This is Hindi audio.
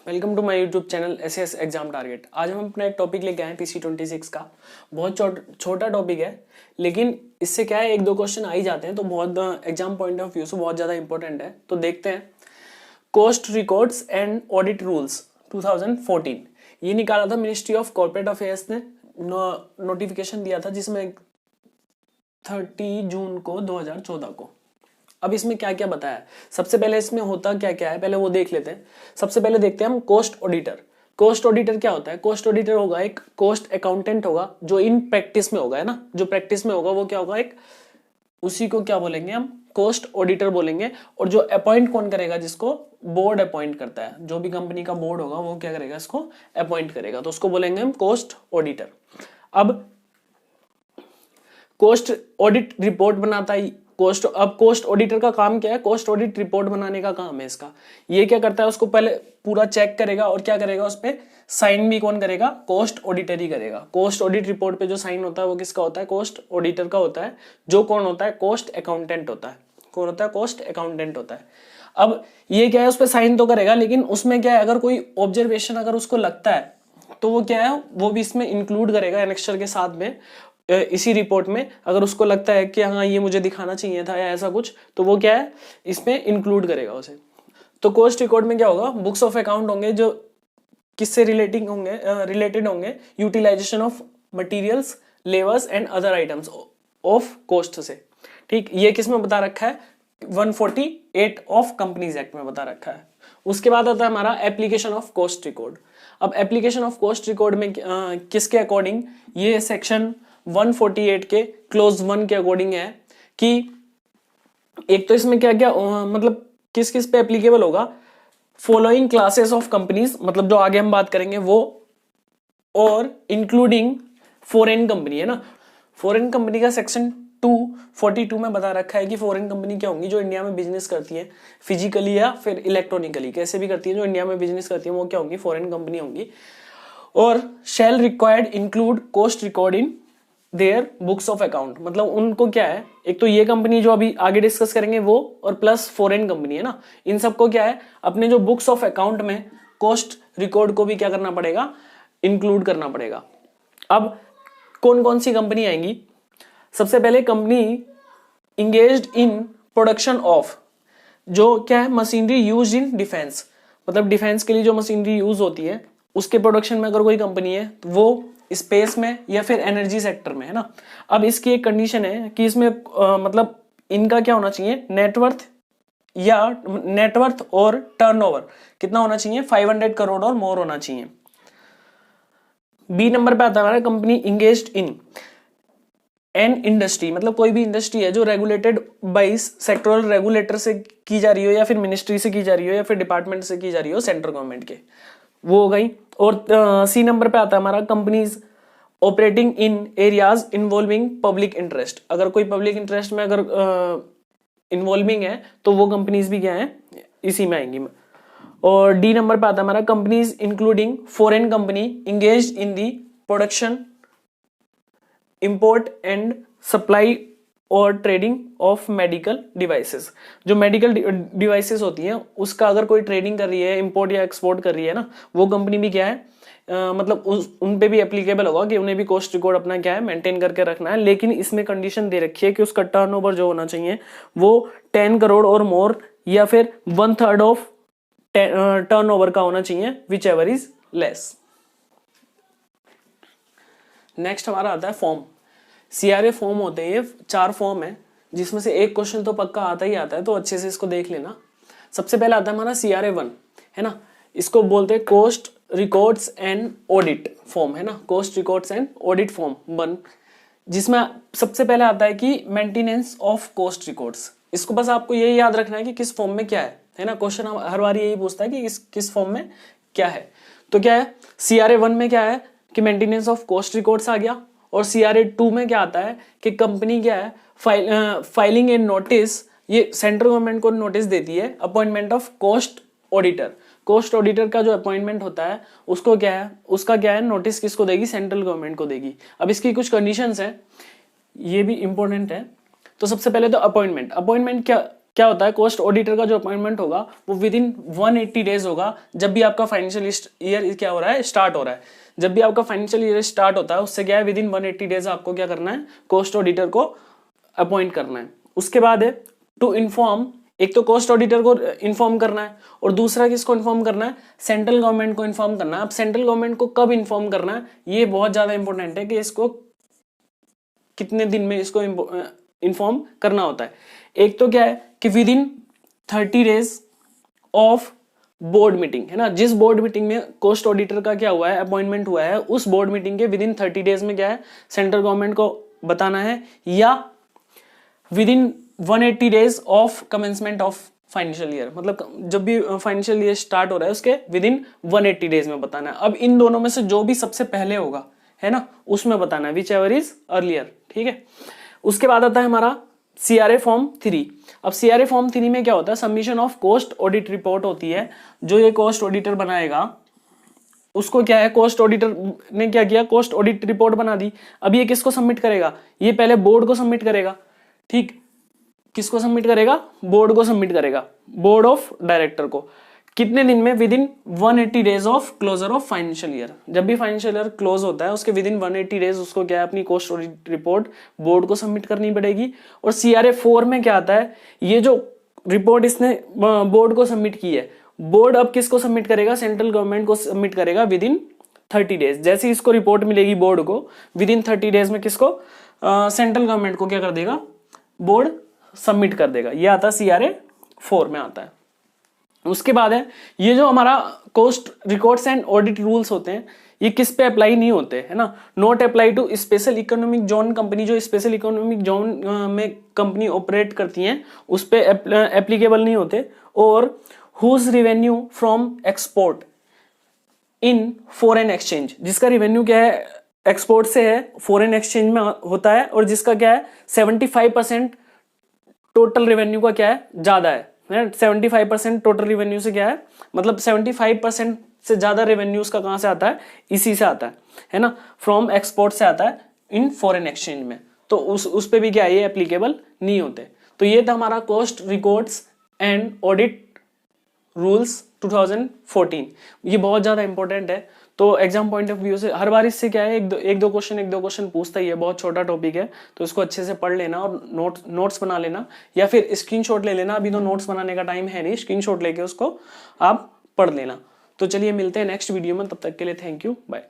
Welcome to my YouTube channel SS Exam Target. आज हम अपना एक टॉपिक लेके आए PC26 का। बहुत छोटा टॉपिक है, लेकिन इससे क्या है, एक दो क्वेश्चन आ ही जाते हैं, तो बहुत एग्जाम पॉइंट ऑफ व्यू से बहुत ज़्यादा इंपॉर्टेंट है। तो देखते हैं। Cost records and audit rules 2014 ये निकाला था मिनिस्ट्री ऑफ कॉर्पोरेट अफेयर्स ने। नोटिफिकेशन दिया था जिसमें 30 जून को 2014 को। अब इसमें क्या क्या बताया है, सबसे पहले इसमें होता क्या क्या है पहले वो देख लेते हैं। सबसे पहले देखते हैं हम कॉस्ट ऑडिटर। कॉस्ट ऑडिटर क्या होता है? कॉस्ट ऑडिटर होगा एक कॉस्ट अकाउंटेंट होगा जो इन प्रैक्टिस में होगा, है ना। जो प्रैक्टिस में होगा वो क्या होगा, एक उसी को क्या बोलेंगे हम, कॉस्ट ऑडिटर बोलेंगे। और जो अपॉइंट कौन करेगा, जिसको बोर्ड अपॉइंट करता है, जो भी कंपनी का बोर्ड होगा वो क्या करेगा, इसको अपॉइंट करेगा, तो उसको बोलेंगे हम कॉस्ट ऑडिटर। अब कॉस्ट ऑडिट रिपोर्ट बनाता है कॉस्ट ऑडिटर का काम क्या है? कॉस्ट ऑडिट रिपोर्ट बनाने का काम है इसका। ये क्या करता है, उसको पहले पूरा चेक करेगा और क्या करेगा, उस पर साइन भी कौन करेगा? कॉस्ट ऑडिटर ही करेगा। कॉस्ट ऑडिट रिपोर्ट पे जो साइन होता है वो किसका होता है? कॉस्ट ऑडिटर का होता है, जो कौन होता है? कॉस्ट अकाउंटेंट होता है। कौन होता है? कॉस्ट अकाउंटेंट होता है। अब ये क्या है, उस पर साइन तो करेगा, लेकिन उसमें क्या है, अगर कोई ऑब्जर्वेशन अगर उसको लगता है तो वो क्या है, वो भी इसमें इंक्लूड करेगा एनेक्स्चर के साथ में। इसी रिपोर्ट में अगर उसको लगता है कि हाँ ये मुझे दिखाना चाहिए था या ऐसा कुछ, तो वो क्या है, इसमें इंक्लूड करेगा उसे। तो कॉस्ट रिकॉर्ड में क्या होगा, बुक्स ऑफ अकाउंट होंगे जो किससे रिलेटेड होंगे, utilisation of materials, labours and other items of cost से। ठीक, ये किस में बता रखा है? 148 ऑफ कंपनीज एक्ट में बता रखा है। उसके बाद आता है हमारा एप्लीकेशन ऑफ कॉस्ट रिकॉर्ड। अब एप्लीकेशन ऑफ कॉस्ट रिकॉर्ड में किसके अकॉर्डिंग, ये सेक्शन 148 के क्लोज 1 के अकॉर्डिंग है कि एक तो इसमें क्या क्या मतलब किस किस पे एप्लीकेबल होगा, फॉलोइंग क्लासेस ऑफ कंपनीज, मतलब जो आगे हम बात करेंगे वो, और इंक्लूडिंग फॉरेन कंपनी, है ना। फॉरेन कंपनी का सेक्शन 242 में बता रखा है कि फॉरेन कंपनी क्या होंगी, जो इंडिया में बिजनेस करती है फिजिकली या फिर इलेक्ट्रॉनिकली, कैसे भी करती है, जो इंडिया में बिजनेस करती है वो क्या होंगी, फॉरेन कंपनी होंगी। और shall required include cost record in their books of account, मतलब उनको क्या है, एक तो ये कंपनी जो अभी आगे डिस्कस करेंगे वो, और प्लस फॉरेन कंपनी, है ना। इन सबको क्या है, अपने जो बुक्स ऑफ अकाउंट में कॉस्ट रिकॉर्ड को भी क्या करना पड़ेगा, इंक्लूड करना पड़ेगा। अब कौन कौन सी कंपनी आएंगी? सबसे पहले company engaged in production of, जो क्या है, मशीनरी यूज इन डिफेंस, मतलब डिफेंस के लिए जो मशीनरी यूज होती है उसके प्रोडक्शन में अगर कोई कंपनी है तो वो स्पेस में या फिर एनर्जी सेक्टर में, है ना। अब इसकी एक कंडीशन है कि इसमें मतलब इनका क्या होना चाहिए, नेटवर्थ और टर्नओवर कितना होना चाहिए, 500 करोड़ और मोर होना चाहिए। बी नंबर पे आता है हमारा company engaged in an industry, मतलब कोई भी इंडस्ट्री है जो रेगुलेटेड बाई सेक्टोरल रेगुलेटर से की जा रही हो, या फिर मिनिस्ट्री से की जा रही हो, या फिर डिपार्टमेंट से की जा रही हो, सेंट्रल गवर्नमेंट के, वो हो गई। और सी नंबर पे आता है हमारा companies operating in areas involving public interest, अगर कोई पब्लिक इंटरेस्ट में अगर इन्वॉल्विंग है तो वो कंपनीज भी क्या है, इसी में आएंगी। और डी नंबर पे आता है हमारा companies including foreign company engage in the production, import and supply और ट्रेडिंग ऑफ मेडिकल डिवाइसेस, जो मेडिकल डिवाइसेस होती हैं उसका अगर कोई ट्रेडिंग कर रही है, इंपोर्ट या एक्सपोर्ट कर रही है ना, वो कंपनी भी क्या है, मतलब उन पे भी एप्लीकेबल होगा कि उन्हें भी कॉस्ट रिकॉर्ड अपना क्या है, मेंटेन करके रखना है। लेकिन इसमें कंडीशन दे रखी है कि उसका टर्नओवर जो होना चाहिए वो 10 करोड़ और मोर, या फिर 1/3 ऑफ टर्नओवर का होना चाहिए, which ever is less. Next हमारा आता है फॉर्म। CRA फॉर्म होते हैं, ये 4 फॉर्म है, जिसमें से एक क्वेश्चन तो पक्का आता ही आता है, तो अच्छे से इसको देख लेना। सबसे पहला आता है हमारा CRA 1, है ना। इसको बोलते हैं cost records and audit form, है ना। Cost records and audit form 1, जिसमें सबसे पहले आता है कि मेंटेनेंस ऑफ कॉस्ट रिकॉर्ड्स। इसको बस आपको यही याद रखना है कि किस फॉर्म में क्या है ना। क्वेश्चन हर बार यही पूछता है कि किस फॉर्म में क्या है। तो क्या है, CRA 1 में क्या है कि मेंटेनेंस ऑफ कॉस्ट रिकॉर्ड्स आ गया, और CRA 2 में क्या आता है कि कंपनी क्या है, फाइलिंग ए नोटिस, ये सेंट्रल गवर्नमेंट को नोटिस देती है, appointment of cost auditor. Cost auditor का जो अपॉइंटमेंट होता है उसको क्या है, उसका क्या है, नोटिस किसको देगी, सेंट्रल गवर्नमेंट को देगी। अब इसकी कुछ कंडीशंस है, ये भी इंपॉर्टेंट है। तो सबसे पहले तो अपॉइंटमेंट क्या क्या होता है, कॉस्ट ऑडिटर का जो अपॉइंटमेंट होगा वो विद इन 180 डेज होगा, जब भी आपका फाइनेंशियल ईयर क्या हो रहा है, स्टार्ट हो रहा है। जब भी आपका फाइनेंशियल ईयर स्टार्ट होता है उससे क्या है, विद इन 180 डेज आपको क्या करना है, कॉस्ट ऑडिटर को अपॉइंट करना है। उसके बाद है टू इन्फॉर्म, एक तो कॉस्ट ऑडिटर को इन्फॉर्म करना है और दूसरा किसको इन्फॉर्म करना है, सेंट्रल गवर्नमेंट को इन्फॉर्म करना है। अब सेंट्रल गवर्नमेंट को कब इन्फॉर्म करना है, ये बहुत ज्यादा इंपॉर्टेंट है कि इसको कितने दिन में इसको इन्फॉर्म करना होता है। एक तो क्या है कि with in 30 days of board meeting, है ना, जिस बोर्ड मीटिंग में कॉस्ट ऑडिटर का क्या हुआ है, अपॉइंटमेंट हुआ है, उस बोर्ड मीटिंग के विद इन 30 डेज में क्या है, सेंट्रल गवर्नमेंट को बताना है, या with in 180 days of commencement of financial year, मतलब जब भी फाइनेंशियल ईयर स्टार्ट हो रहा है उसके विद इन 180 डेज में बताना है। अब इन दोनों में से जो भी सबसे पहले होगा, है ना, उसमें बताना है, विच एवर इज अर्लियर, ठीक है। उसके बाद आता है हमारा CRA फॉर्म 3। अब CRA फॉर्म 3 में क्या होता है, submission of cost audit report होती है। जो ये कॉस्ट ऑडिटर बनाएगा उसको क्या है, कॉस्ट ऑडिटर ने क्या किया, कॉस्ट ऑडिट रिपोर्ट बना दी। अब ये किसको सबमिट करेगा, ये पहले बोर्ड को सबमिट करेगा, ठीक, किसको सबमिट करेगा, बोर्ड को सबमिट करेगा, बोर्ड ऑफ डायरेक्टर को। कितने दिन में, within 180 days of closure of financial year. जब भी फाइनेंशियल ईयर क्लोज होता है उसके विद इन 180 डेज उसको क्या है, अपनी कॉस्ट ऑडिट रिपोर्ट बोर्ड को सबमिट करनी पड़ेगी। और CRA 4 में क्या आता है, ये जो रिपोर्ट इसने बोर्ड को सबमिट की है, बोर्ड अब किसको सबमिट करेगा, सेंट्रल गवर्नमेंट को सबमिट करेगा विद इन 30 डेज। जैसे इसको रिपोर्ट मिलेगी बोर्ड को, विद इन 30 डेज में किसको, सेंट्रल गवर्नमेंट को क्या कर देगा, बोर्ड सबमिट कर देगा। ये आता है CRA 4 में आता है। उसके बाद है ये जो हमारा cost records and audit rules होते हैं, ये किस पे अप्लाई नहीं होते, है ना, not apply to special economic zone company. जो स्पेशल इकोनॉमिक जोन में कंपनी ऑपरेट करती हैं उस पे एप्लीकेबल नहीं होते। और whose revenue from export in foreign exchange, जिसका रेवेन्यू क्या है, एक्सपोर्ट से है, फॉरेन एक्सचेंज में होता है, और जिसका क्या है 75% टोटल रेवेन्यू का क्या है, ज्यादा है 75% टोटल रेवेन्यू से क्या है, मतलब 75% से ज्यादा रेवेन्यूज का कहां से आता है, इसी से आता है ना, फ्रॉम एक्सपोर्ट से आता है इन फॉरेन एक्सचेंज में। तो उस पे भी क्या है, ये एप्लीकेबल नहीं होते। तो ये था हमारा cost records and audit rules 2014। ये बहुत ज्यादा इंपॉर्टेंट है। तो एग्जाम पॉइंट ऑफ व्यू से हर बार इससे क्या है, एक दो क्वेश्चन पूछता ही है। बहुत छोटा टॉपिक है तो इसको अच्छे से पढ़ लेना और नोट्स बना लेना, या फिर स्क्रीनशॉट ले लेना। अभी तो नोट्स बनाने का टाइम है नहीं, स्क्रीनशॉट लेके उसको आप पढ़ लेना। तो चलिए मिलते हैं नेक्स्ट वीडियो में, तब तक के लिए थैंक यू, बाय।